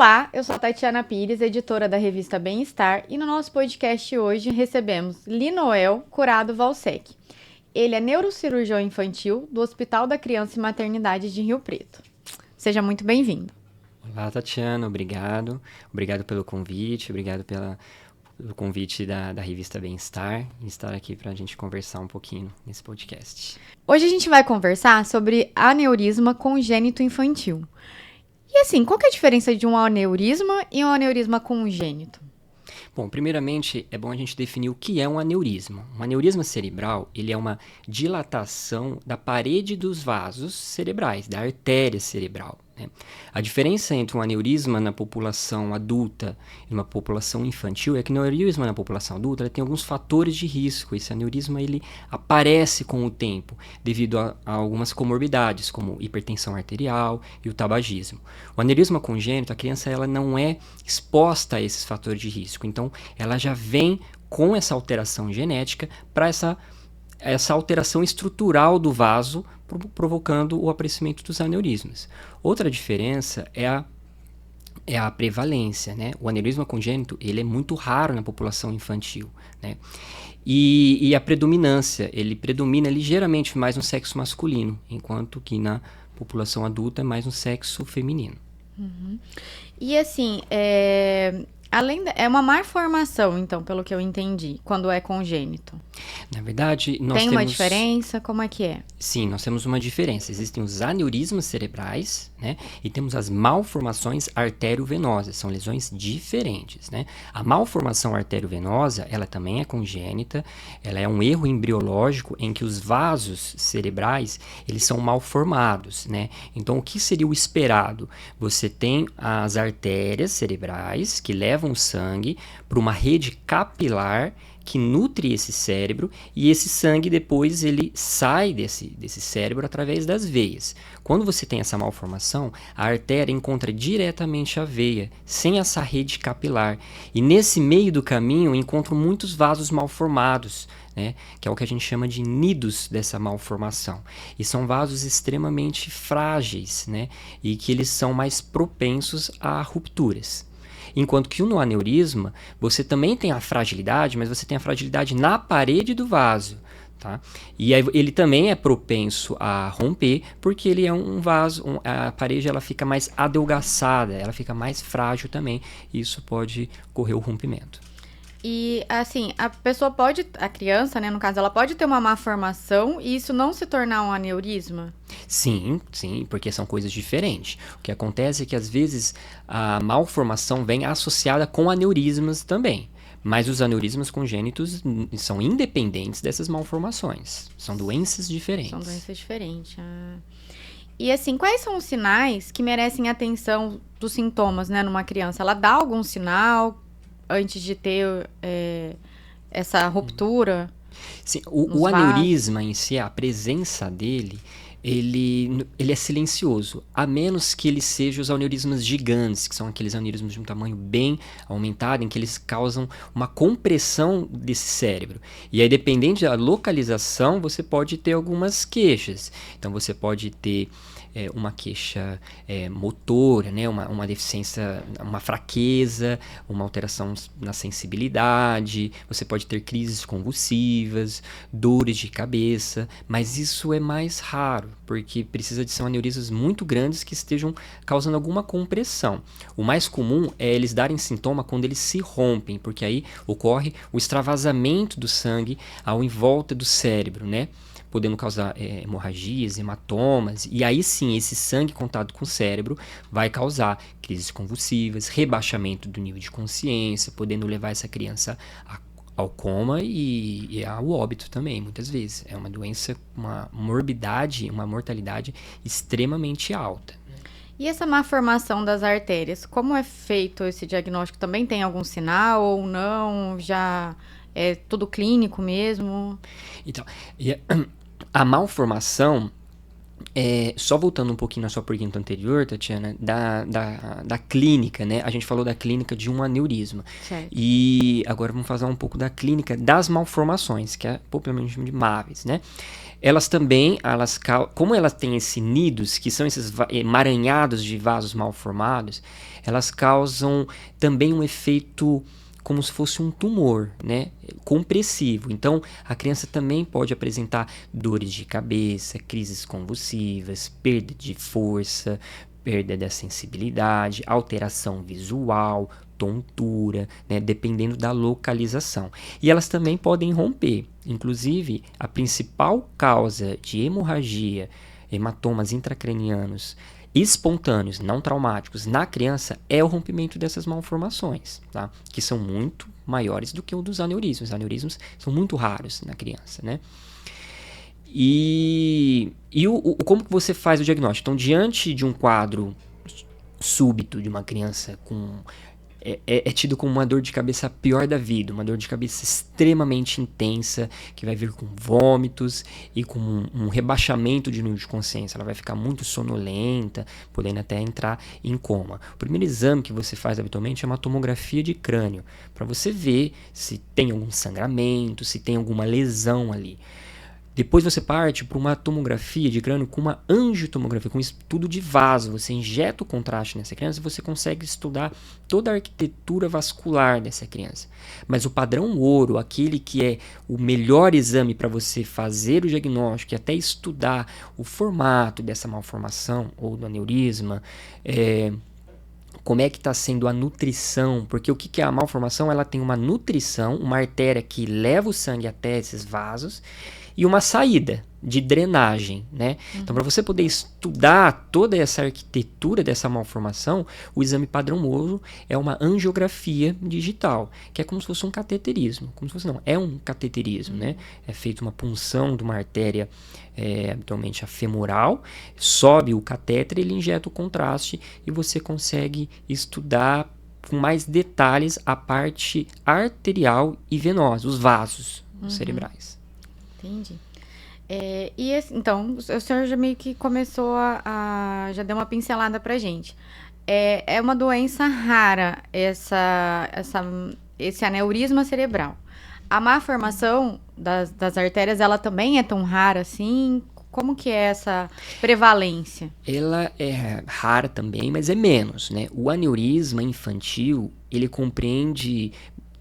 Olá, eu sou a Tatiana Pires, editora da revista Bem-Estar, e no nosso podcast hoje recebemos Linoel Curado Valsec. Ele é neurocirurgião infantil do Hospital da Criança e Maternidade de Rio Preto. Seja muito bem-vindo. Olá, Tatiana, obrigado. Obrigado pelo convite, pelo convite da revista Bem-Estar e estar aqui para a gente conversar um pouquinho nesse podcast. Hoje a gente vai conversar sobre aneurisma congênito infantil. E assim, qual que é a diferença de um aneurisma e um aneurisma congênito? Bom, primeiramente, é bom a gente definir o que é um aneurisma. Um aneurisma cerebral, ele é uma dilatação da parede dos vasos cerebrais, da artéria cerebral, né? A diferença entre um aneurisma na população adulta e uma população infantil é que no aneurisma na população adulta ele tem alguns fatores de risco. Esse aneurisma ele aparece com o tempo devido a algumas comorbidades, como hipertensão arterial e o tabagismo. O aneurisma congênito, a criança ela não é exposta a esses fatores de risco, então ela já vem com essa alteração genética para essa alteração estrutural do vaso, provocando o aparecimento dos aneurismas. Outra diferença é a prevalência, né? O aneurisma congênito ele é muito raro na população infantil, né? E a predominância, ele predomina ligeiramente mais no sexo masculino, enquanto que na população adulta é mais no sexo feminino. Uhum. E assim, é uma malformação, então, pelo que eu entendi, quando é congênito. Na verdade, Tem uma diferença? Como é que é? Sim, nós temos uma diferença. Existem os aneurismas cerebrais, né? E temos as malformações arteriovenosas. São lesões diferentes, né? A malformação arteriovenosa, ela também é congênita. Ela é um erro embriológico em que os vasos cerebrais, eles são mal formados, né? Então, o que seria o esperado? Você tem as artérias cerebrais que levam o sangue para uma rede capilar que nutre esse cérebro, e esse sangue depois ele sai desse cérebro através das veias. Quando você tem essa malformação, a artéria encontra diretamente a veia, sem essa rede capilar. E nesse meio do caminho encontram muitos vasos mal formados, né, que é o que a gente chama de nidos dessa malformação. E são vasos extremamente frágeis, né, e que eles são mais propensos a rupturas. Enquanto que no aneurisma, você também tem a fragilidade, mas você tem a fragilidade na parede do vaso. Tá? E aí, ele também é propenso a romper, porque ele é um vaso, a parede ela fica mais adelgaçada, ela fica mais frágil também, e isso pode ocorrer o rompimento. E, assim, a criança, né, no caso, ela pode ter uma má formação e isso não se tornar um aneurisma? Sim, porque são coisas diferentes. O que acontece é que, às vezes, a malformação vem associada com aneurismas também. Mas os aneurismas congênitos são independentes dessas malformações. São doenças diferentes. São doenças diferentes. E, assim, quais são os sinais que merecem atenção dos sintomas, né, numa criança? Ela dá algum sinal antes de ter essa ruptura? Sim, o aneurisma em si, a presença dele, ele é silencioso, a menos que ele seja os aneurismas gigantes, que são aqueles aneurismas de um tamanho bem aumentado, em que eles causam uma compressão desse cérebro. E aí, dependendo da localização, você pode ter algumas queixas. Então, você pode ter uma queixa motora, né? Uma deficiência, uma fraqueza, uma alteração na sensibilidade, você pode ter crises convulsivas, dores de cabeça, mas isso é mais raro, porque precisa de ser aneurismas muito grandes que estejam causando alguma compressão. O mais comum é eles darem sintoma quando eles se rompem, porque aí ocorre o extravasamento do sangue em volta do cérebro, né? Podendo causar hemorragias, hematomas, e aí sim, esse sangue em contato com o cérebro vai causar crises convulsivas, rebaixamento do nível de consciência, podendo levar essa criança ao coma e ao óbito também, muitas vezes. É uma doença, uma morbidade, uma mortalidade extremamente alta. E essa má formação das artérias, como é feito esse diagnóstico? Também tem algum sinal ou não? Já é tudo clínico mesmo? Então, a malformação, Só voltando um pouquinho na sua pergunta anterior, Tatiana, da clínica, né? A gente falou da clínica de um aneurisma. Certo. E agora vamos falar um pouco da clínica das malformações, que é popularmente chamada de MAVs, né? Elas também, como elas têm esses nidos, que são esses emaranhados de vasos mal formados, elas causam também um efeito como se fosse um tumor, né, compressivo. Então, a criança também pode apresentar dores de cabeça, crises convulsivas, perda de força, perda da sensibilidade, alteração visual, tontura, né, dependendo da localização. E elas também podem romper. Inclusive, a principal causa de hemorragia, hematomas intracranianos espontâneos, não traumáticos, na criança é o rompimento dessas malformações, tá? Que são muito maiores do que o dos aneurismos. Os aneurismos são muito raros na criança, né? E como que você faz o diagnóstico? Então, diante de um quadro súbito de uma criança com... É tido como uma dor de cabeça pior da vida, uma dor de cabeça extremamente intensa, que vai vir com vômitos e com um rebaixamento de nível de consciência. Ela vai ficar muito sonolenta, podendo até entrar em coma. O primeiro exame que você faz habitualmente é uma tomografia de crânio, para você ver se tem algum sangramento, se tem alguma lesão ali. Depois você parte para uma tomografia de crânio com uma angiotomografia, com um estudo de vaso. Você injeta o contraste nessa criança e você consegue estudar toda a arquitetura vascular dessa criança. Mas o padrão ouro, aquele que é o melhor exame para você fazer o diagnóstico e até estudar o formato dessa malformação ou do aneurisma, como é que está sendo a nutrição, porque o que é a malformação? Ela tem uma nutrição, uma artéria que leva o sangue até esses vasos, e uma saída de drenagem, né? Então, para você poder estudar toda essa arquitetura dessa malformação, o exame padrão ouro é uma angiografia digital, que é como se fosse um cateterismo. Como se fosse, não, é um cateterismo, né? É feita uma punção de uma artéria, habitualmente a femoral, sobe o catéter, ele injeta o contraste e você consegue estudar com mais detalhes a parte arterial e venosa, os vasos cerebrais. Entendi. Então, o senhor já meio que começou já deu uma pincelada pra gente. É uma doença rara, esse aneurisma cerebral. A má formação das artérias, ela também é tão rara assim? Como que é essa prevalência? Ela é rara também, mas é menos, né? O aneurisma infantil, ele compreende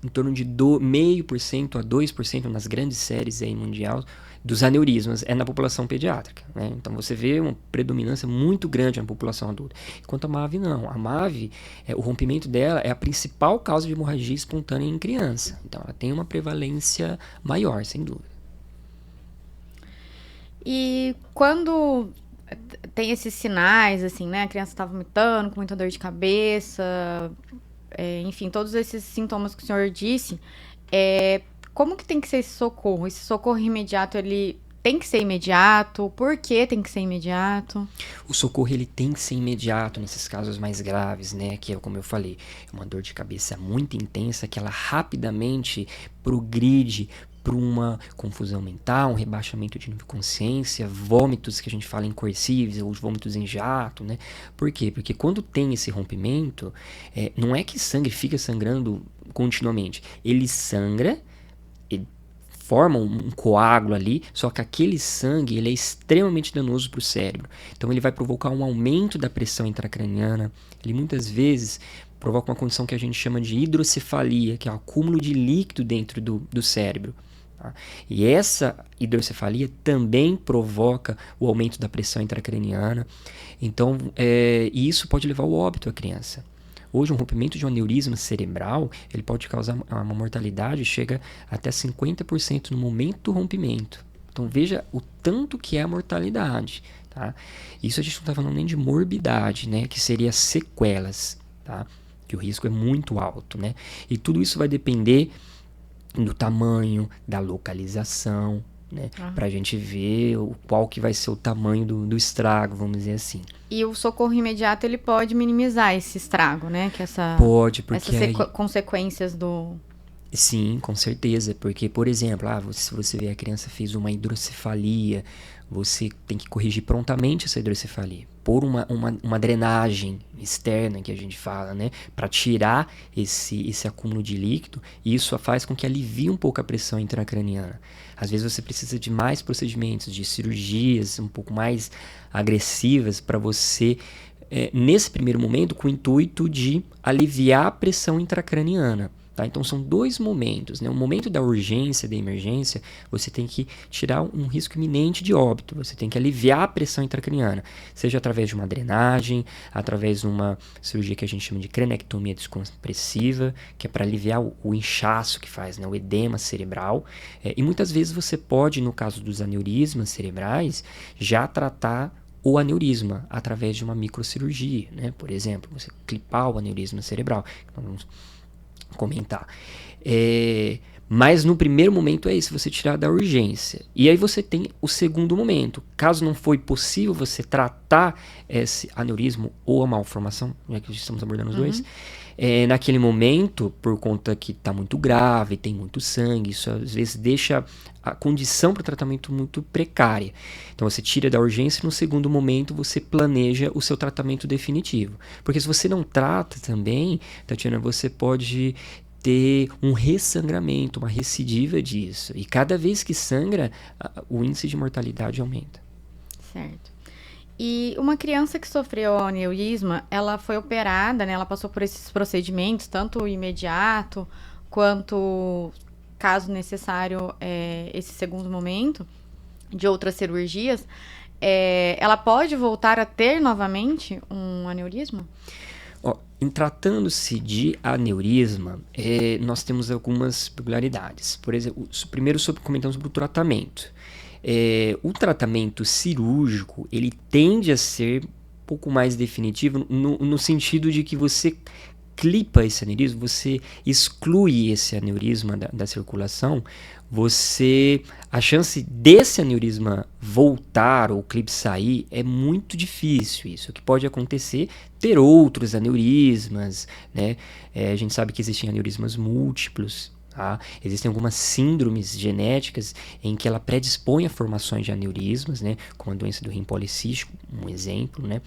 em torno de 0,5% a 2% nas grandes séries aí mundial dos aneurismas, é na população pediátrica, né? Então você vê uma predominância muito grande na população adulta. Enquanto a MAV não. A MAV, o rompimento dela é a principal causa de hemorragia espontânea em criança. Então ela tem uma prevalência maior, sem dúvida. E quando tem esses sinais, assim, né? A criança está vomitando, com muita dor de cabeça, enfim, todos esses sintomas que o senhor disse, como que tem que ser esse socorro? Esse socorro imediato, ele tem que ser imediato? Por que tem que ser imediato? O socorro, ele tem que ser imediato nesses casos mais graves, né? Que é, como eu falei, é uma dor de cabeça muito intensa, que ela rapidamente progride para uma confusão mental, um rebaixamento de nível de consciência, vômitos que a gente fala em coercíveis, ou vômitos em jato, né? Por quê? Porque quando tem esse rompimento, não é que sangue fica sangrando continuamente. Ele sangra, ele forma um coágulo ali, só que aquele sangue ele é extremamente danoso para o cérebro. Então ele vai provocar um aumento da pressão intracraniana, ele muitas vezes provoca uma condição que a gente chama de hidrocefalia, que é o acúmulo de líquido dentro do cérebro. E essa hidrocefalia também provoca o aumento da pressão intracraniana. Então, e isso pode levar ao óbito a criança. Hoje, um rompimento de um aneurisma cerebral, ele pode causar uma mortalidade, chega até 50% no momento do rompimento. Então, veja o tanto que é a mortalidade. Tá? Isso a gente não está falando nem de morbidade, né? Que seria sequelas, tá? Que o risco é muito alto, né? E tudo isso vai depender do tamanho, da localização, né? Pra gente ver qual que vai ser o tamanho do estrago, vamos dizer assim. E o socorro imediato, ele pode minimizar esse estrago, né? Que pode, porque essas consequências do Sim, com certeza, porque, por exemplo, se você vê a criança fez uma hidrocefalia, você tem que corrigir prontamente essa hidrocefalia, pôr uma drenagem externa, que a gente fala, né, para tirar esse acúmulo de líquido, e isso faz com que alivie um pouco a pressão intracraniana. Às vezes você precisa de mais procedimentos, de cirurgias um pouco mais agressivas para você, nesse primeiro momento, com o intuito de aliviar a pressão intracraniana. Tá? Então são dois momentos, né? O momento da urgência, da emergência, você tem que tirar um risco iminente de óbito, você tem que aliviar a pressão intracraniana, seja através de uma drenagem, através de uma cirurgia que a gente chama de cranectomia descompressiva, que é para aliviar o inchaço que faz, né? O edema cerebral. E muitas vezes você pode, no caso dos aneurismas cerebrais, já tratar o aneurisma através de uma microcirurgia, né? Por exemplo, você clipar o aneurisma cerebral. Então, vamos comentar. Mas no primeiro momento é isso, você tirar da urgência. E aí você tem o segundo momento. Caso não foi possível você tratar esse aneurisma ou a malformação, já que estamos abordando os dois, naquele momento, por conta que está muito grave, tem muito sangue, isso às vezes deixa a condição para o tratamento muito precária. Então você tira da urgência e no segundo momento você planeja o seu tratamento definitivo. Porque se você não trata também, Tatiana, você pode ter um ressangramento, uma recidiva disso. E cada vez que sangra, o índice de mortalidade aumenta. Certo. E uma criança que sofreu aneurisma, ela foi operada, né? Ela passou por esses procedimentos, tanto imediato quanto, caso necessário, esse segundo momento de outras cirurgias. Ela pode voltar a ter novamente um aneurisma? Em tratando-se de aneurisma, nós temos algumas peculiaridades. Por exemplo, primeiro comentamos sobre o tratamento. O tratamento cirúrgico, ele tende a ser um pouco mais definitivo no sentido de que você clipa esse aneurisma, você exclui esse aneurisma da circulação, a chance desse aneurisma voltar ou o clipe sair é muito difícil isso. O que pode acontecer, ter outros aneurismas, né? A gente sabe que existem aneurismas múltiplos. Tá? Existem algumas síndromes genéticas em que ela predispõe a formações de aneurismas, né? Como a doença do rim policístico, um exemplo, né?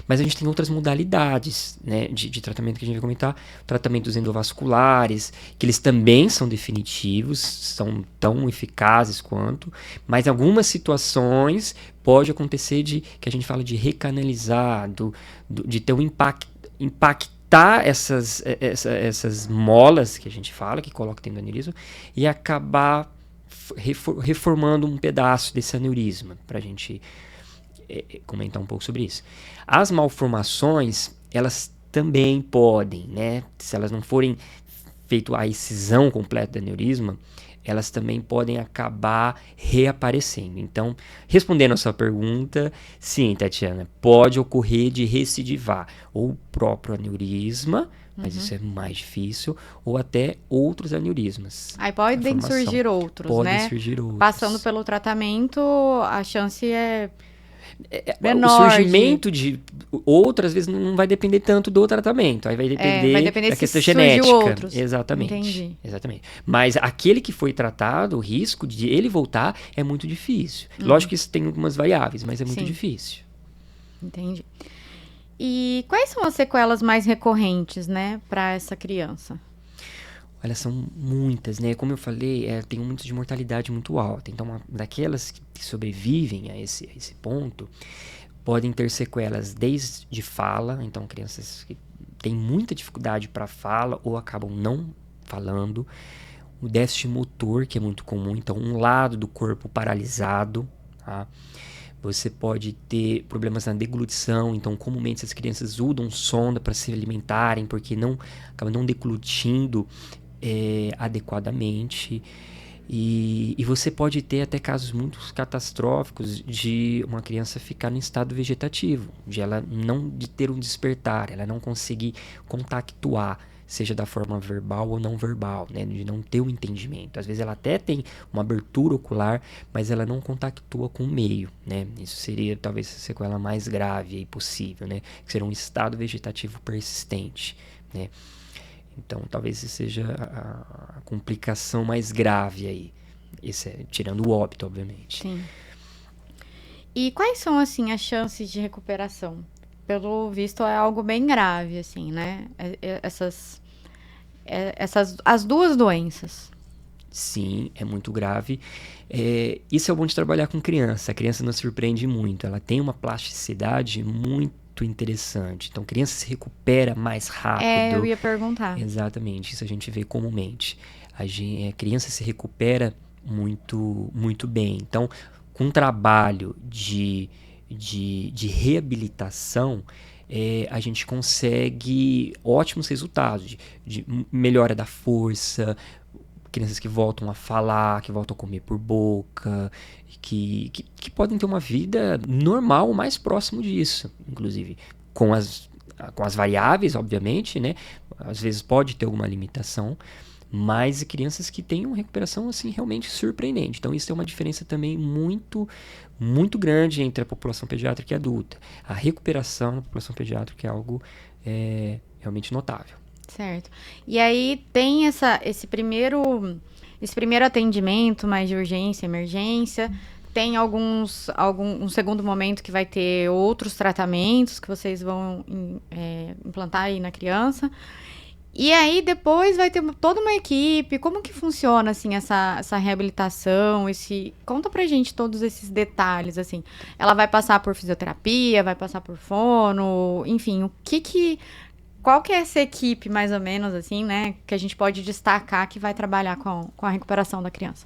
Mas a gente tem outras modalidades, né, de tratamento que a gente vai comentar, tratamentos endovasculares, que eles também são definitivos, são tão eficazes quanto, mas em algumas situações pode acontecer que a gente fala de recanalizar, de ter um impacto essas molas que a gente fala, que coloca dentro do aneurisma, e acabar reformando um pedaço desse aneurisma, para a gente comentar um pouco sobre isso. As malformações, elas também podem, né, se elas não forem feito a excisão completa do aneurisma, elas também podem acabar reaparecendo. Então, respondendo a sua pergunta, sim, Tatiana, pode ocorrer de recidivar ou o próprio aneurisma, mas isso é mais difícil, ou até outros aneurismas. Aí podem surgir outros, né? Podem surgir outros. Passando pelo tratamento, a chance é menor. O surgimento de outras vezes não vai depender tanto do tratamento, aí vai depender da questão genética. Outros. Exatamente. Entendi. Exatamente. Mas aquele que foi tratado, o risco de ele voltar é muito difícil. Lógico que isso tem algumas variáveis, mas é muito difícil. Entendi. E quais são as sequelas mais recorrentes, né, para essa criança? Olha, são muitas, né? Como eu falei, tem um índice de mortalidade muito alta. Então, daquelas que sobrevivem a esse ponto, podem ter sequelas desde fala. Então, crianças que têm muita dificuldade para fala ou acabam não falando. O déficit motor, que é muito comum. Então, um lado do corpo paralisado, tá? Você pode ter problemas na deglutição, então comumente as crianças usam sonda para se alimentarem, porque acabam não deglutindo adequadamente. E você pode ter até casos muito catastróficos de uma criança ficar em estado vegetativo, de ter um despertar, ela não conseguir compactuar, seja da forma verbal ou não verbal, né? De não ter um entendimento. Às vezes ela até tem uma abertura ocular, mas ela não compactua com o meio, né? Isso seria talvez a sequela mais grave aí possível, né? Que seria um estado vegetativo persistente, né? Então, talvez esse seja a complicação mais grave aí. Tirando o óbito, obviamente. Sim. E quais são, assim, as chances de recuperação? Pelo visto, é algo bem grave, assim, né? As duas doenças. Sim, é muito grave. Isso é o bom de trabalhar com criança. A criança nos surpreende muito. Ela tem uma plasticidade muito interessante. Então, a criança se recupera mais rápido. Eu ia perguntar. Exatamente, isso a gente vê comumente. A criança se recupera muito, muito bem. Então, com um trabalho de reabilitação, a gente consegue ótimos resultados, de melhora da força, crianças que voltam a falar, que voltam a comer por boca, que podem ter uma vida normal, o mais próximo disso, inclusive, com as variáveis, obviamente, né? Às vezes pode ter alguma limitação, mas crianças que têm uma recuperação assim realmente surpreendente. Então isso é uma diferença também muito, muito grande entre a população pediátrica e adulta. A recuperação na população pediátrica é algo realmente notável. Certo. E aí tem esse primeiro atendimento mais de urgência, emergência. Tem um segundo momento que vai ter outros tratamentos que vocês vão implantar aí na criança. E aí depois vai ter toda uma equipe. Como que funciona, assim, essa reabilitação? Conta pra gente todos esses detalhes, assim. Ela vai passar por fisioterapia, vai passar por fono, enfim, qual que é essa equipe, mais ou menos, assim, né, que a gente pode destacar que vai trabalhar com a recuperação da criança?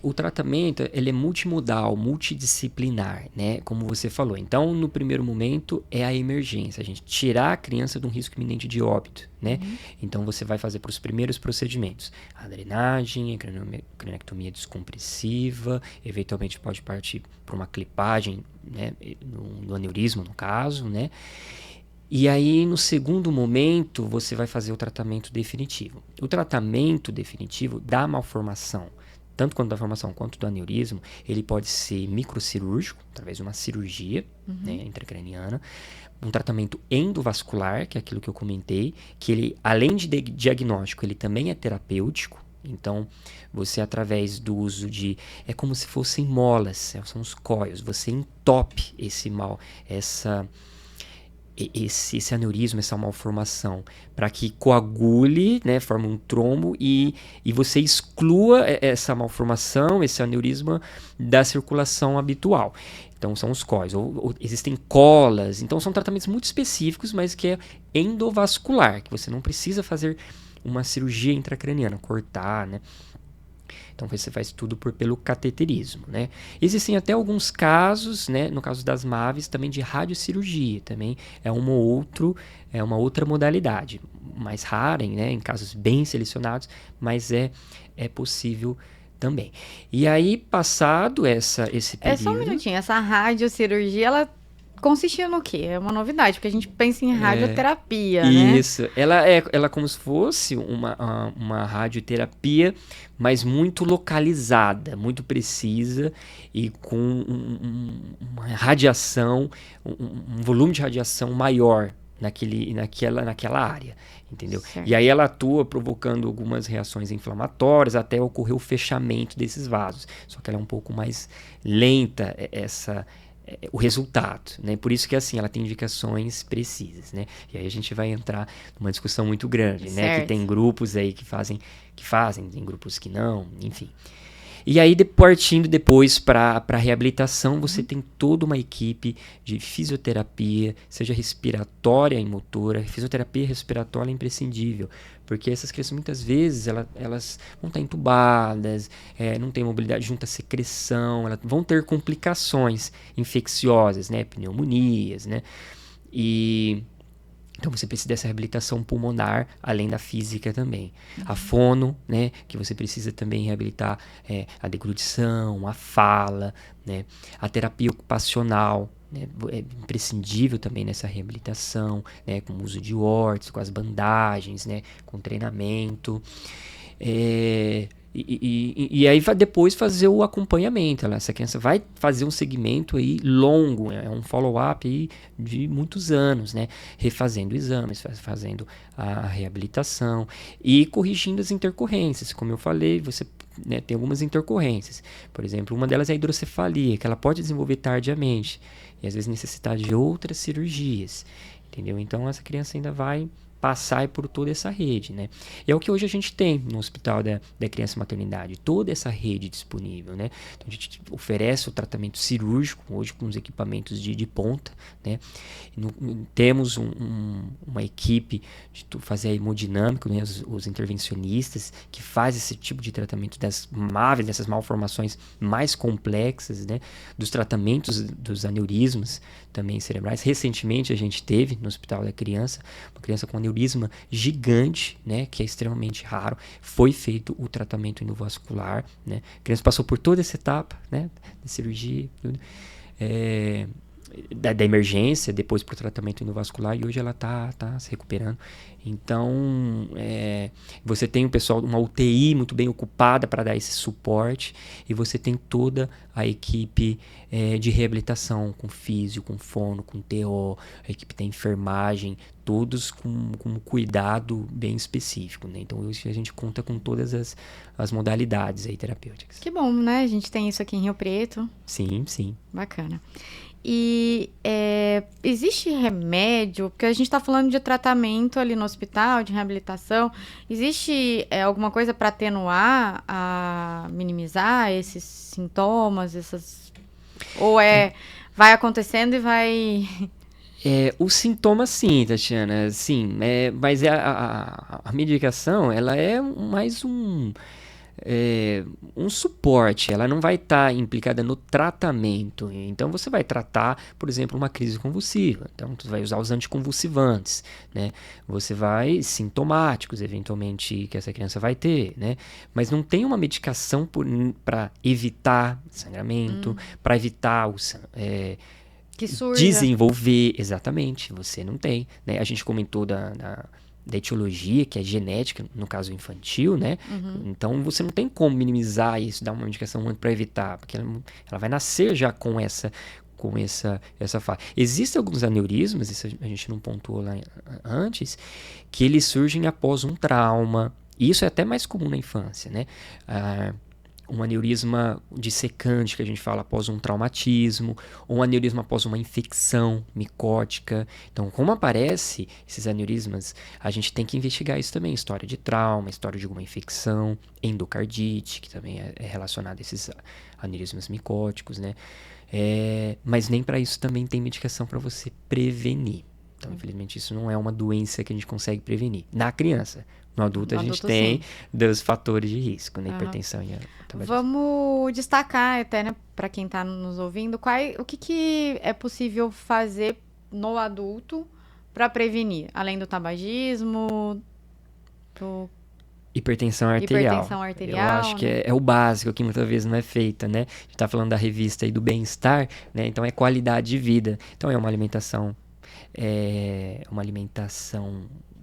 O tratamento, ele é multimodal, multidisciplinar, né, como você falou. Então, no primeiro momento, é a emergência, a gente tirar a criança de um risco iminente de óbito, né? Então, você vai fazer para os primeiros procedimentos, a drenagem, a craniotomia descompressiva, eventualmente pode partir para uma clipagem, né, no aneurisma, no caso, né? E aí, no segundo momento, você vai fazer o tratamento definitivo. O tratamento definitivo da malformação, tanto quanto da formação quanto do aneurismo, ele pode ser microcirúrgico, através de uma cirurgia, né, intracraniana, um tratamento endovascular, que é aquilo que eu comentei, que ele, além de diagnóstico, ele também é terapêutico. Então, você, através do uso é como se fossem molas, são os coios, você entope esse aneurisma, essa malformação, para que coagule, né, forme um trombo e você exclua essa malformação, esse aneurisma da circulação habitual. Então são os cóis, ou existem colas, então são tratamentos muito específicos, mas que é endovascular, que você não precisa fazer uma cirurgia intracraniana, cortar, né? Então você faz tudo pelo cateterismo, né? Existem até alguns casos, né, no caso das MAVs, também de radiocirurgia, também é uma outra modalidade, mais rara, né, em casos bem selecionados, mas é possível também. E aí, passado esse período... Só um minutinho, essa radiocirurgia, ela consistia no quê? É uma novidade, porque a gente pensa em radioterapia, né? Isso, ela é como se fosse uma radioterapia, mas muito localizada, muito precisa e com uma radiação, um volume de radiação maior naquela área, entendeu? Certo. E aí ela atua provocando algumas reações inflamatórias até ocorrer o fechamento desses vasos. Só que ela é um pouco mais lenta, o resultado, né? Por isso que assim ela tem indicações precisas, né? E aí a gente vai entrar numa discussão muito grande, né? Que tem grupos aí que fazem, tem grupos que não, enfim. E aí, partindo depois para a reabilitação, você tem toda uma equipe de fisioterapia, seja respiratória e motora. Fisioterapia respiratória é imprescindível, porque essas crianças, muitas vezes, elas vão estar entubadas, não tem mobilidade junto à secreção, elas vão ter complicações infecciosas, né, pneumonias, né, então você precisa dessa reabilitação pulmonar, além da física também. A fono, né, que você precisa também reabilitar a deglutição, a fala, né, a terapia ocupacional, né, é imprescindível também nessa reabilitação, né, com o uso de órteses, com as bandagens, né, com treinamento. E aí vai depois fazer o acompanhamento. Essa criança vai fazer um segmento aí longo, é um follow-up aí de muitos anos, né? Refazendo exames, fazendo a reabilitação e corrigindo as intercorrências. Como eu falei, você, né, tem algumas intercorrências. Por exemplo, uma delas é a hidrocefalia, que ela pode desenvolver tardiamente e às vezes necessitar de outras cirurgias, entendeu? Então essa criança ainda vai passar por toda essa rede, né? E é o que hoje a gente tem no Hospital da Criança e Maternidade, toda essa rede disponível, né? Então a gente oferece o tratamento cirúrgico, hoje com os equipamentos de ponta, né? Temos uma equipe de fazer a hemodinâmica, né? Os intervencionistas que fazem esse tipo de tratamento dessas malformações mais complexas, né? Dos tratamentos dos aneurismas também cerebrais. Recentemente a gente teve no Hospital da Criança, uma criança com aneurisma gigante, né, que é extremamente raro, foi feito o tratamento endovascular, né, a criança passou por toda essa etapa, né, de cirurgia, tudo, da emergência, depois para o tratamento endovascular, e hoje ela tá se recuperando. Então, você tem uma UTI muito bem ocupada para dar esse suporte, e você tem toda a equipe de reabilitação, com físio, com fono, com TO, a equipe da enfermagem, todos com um cuidado bem específico, né? Então, hoje a gente conta com todas as modalidades aí terapêuticas. Que bom, né? A gente tem isso aqui em Rio Preto. Sim, sim. Bacana. E existe remédio? Porque a gente está falando de tratamento ali no hospital, de reabilitação. Existe alguma coisa para atenuar, minimizar esses sintomas, ou vai acontecendo e vai... Os sintomas, sim, Tatiana, sim, mas a medicação, ela é mais um suporte, ela não vai estar implicada no tratamento. Então você vai tratar, por exemplo, uma crise convulsiva, então você vai usar os anticonvulsivantes, né? Você vai sintomáticos, eventualmente, que essa criança vai ter, né? Mas não tem uma medicação para evitar sangramento, para evitar que surja. Desenvolver, exatamente, você não tem, né? A gente comentou da etiologia, que é genética, no caso infantil, né? Então você não tem como minimizar isso, dar uma medicação para evitar, porque ela vai nascer já com essa fase. Existem alguns aneurismas, isso a gente não pontuou lá antes, que eles surgem após um trauma. Isso é até mais comum na infância, né? Um aneurisma dissecante, que a gente fala após um traumatismo, ou um aneurisma após uma infecção micótica. Então, como aparece esses aneurismas, a gente tem que investigar isso também, história de trauma, história de alguma infecção, endocardite, que também é relacionada a esses aneurismas micóticos, né? Mas nem para isso também tem medicação para você prevenir. Então, infelizmente, isso não é uma doença que a gente consegue prevenir. Na criança. No adulto, a gente tem dos fatores de risco, né? Hipertensão e tabagismo. Vamos destacar até, né, para quem está nos ouvindo, o que é possível fazer no adulto para prevenir, além do tabagismo, hipertensão arterial. Hipertensão arterial. Eu acho que é o básico que muitas vezes não é feita, né? A gente tá falando da revista aí do bem-estar, né? Então é qualidade de vida. Então é uma alimentação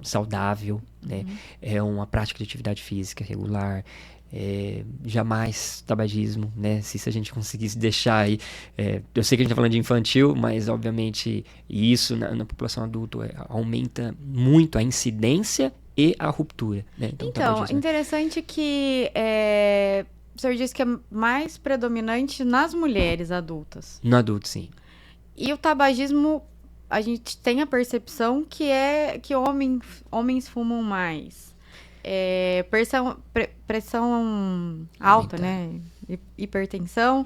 saudável, né? É uma prática de atividade física regular, jamais tabagismo, né? Se a gente conseguisse deixar aí, eu sei que a gente tá falando de infantil, mas obviamente isso na população adulta aumenta muito a incidência e a ruptura, né? Então interessante que o senhor disse que é mais predominante nas mulheres adultas. No adulto, sim. E o tabagismo, a gente tem a percepção que homens fumam mais. Pressão alta, né? Hipertensão.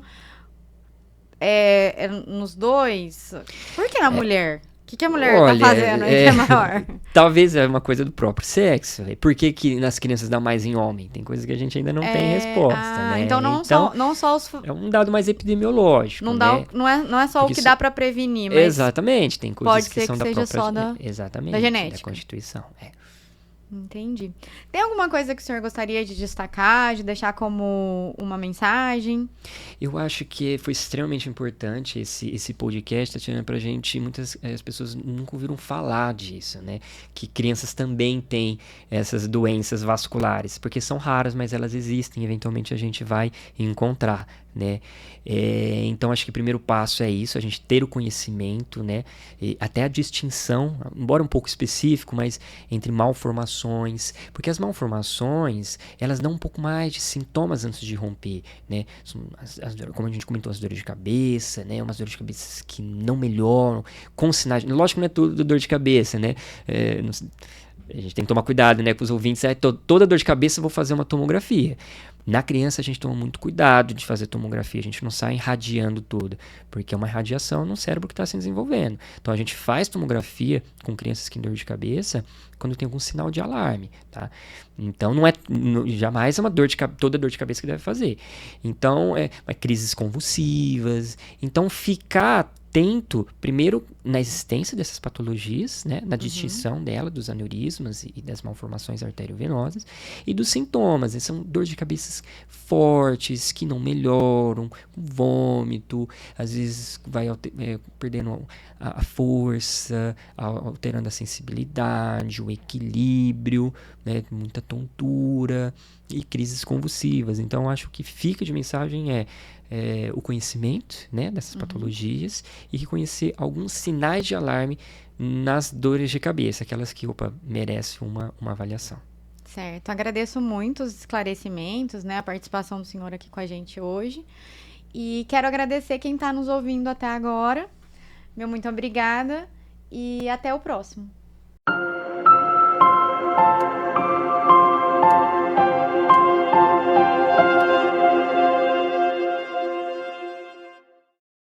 Nos dois. Por que na mulher? O que a mulher tá fazendo aí que é maior? Talvez é uma coisa do próprio sexo. Por que nas crianças dá mais em homem? Tem coisas que a gente ainda não tem resposta, né? Então não só os... É um dado mais epidemiológico, né? Não é só porque o que dá pra prevenir, mas... Exatamente, tem coisas que são da própria... Só exatamente, da genética. da constituição, Entendi. Tem alguma coisa que o senhor gostaria de destacar, de deixar como uma mensagem? Eu acho que foi extremamente importante esse podcast, Tatiana, pra gente. Muitas as pessoas nunca ouviram falar disso, né? Que crianças também têm essas doenças vasculares, porque são raras, mas elas existem. Eventualmente a gente vai encontrar, né? Então acho que o primeiro passo é isso, a gente ter o conhecimento, né? E até a distinção, embora um pouco específico, mas entre malformações, porque as malformações elas dão um pouco mais de sintomas antes de romper, né? Como a gente comentou, as dores de cabeça, né? Umas dores de cabeça que não melhoram, com sinais. Lógico que não é tudo dor de cabeça, né? A gente tem que tomar cuidado, né, com os ouvintes. Toda dor de cabeça eu vou fazer uma tomografia. Na criança a gente toma muito cuidado de fazer tomografia, a gente não sai irradiando tudo, porque é uma irradiação no cérebro que está se desenvolvendo. Então a gente faz tomografia com crianças que têm dor de cabeça quando tem algum sinal de alarme, tá? Então jamais é uma toda dor de cabeça que deve fazer. Então crises convulsivas. Então ficar atento, primeiro, na existência dessas patologias, né, na distinção dela, dos aneurismas e das malformações arteriovenosas, e dos sintomas, né, são dores de cabeça fortes, que não melhoram, vômito, às vezes vai perdendo a força, alterando a sensibilidade, o equilíbrio, né, muita tontura e crises convulsivas. Então, acho que fica de mensagem o conhecimento, né, dessas patologias e reconhecer alguns sinais de alarme nas dores de cabeça, aquelas que, merecem uma avaliação. Certo. Agradeço muito os esclarecimentos, né, a participação do senhor aqui com a gente hoje. E quero agradecer quem está nos ouvindo até agora. Meu muito obrigada e até o próximo.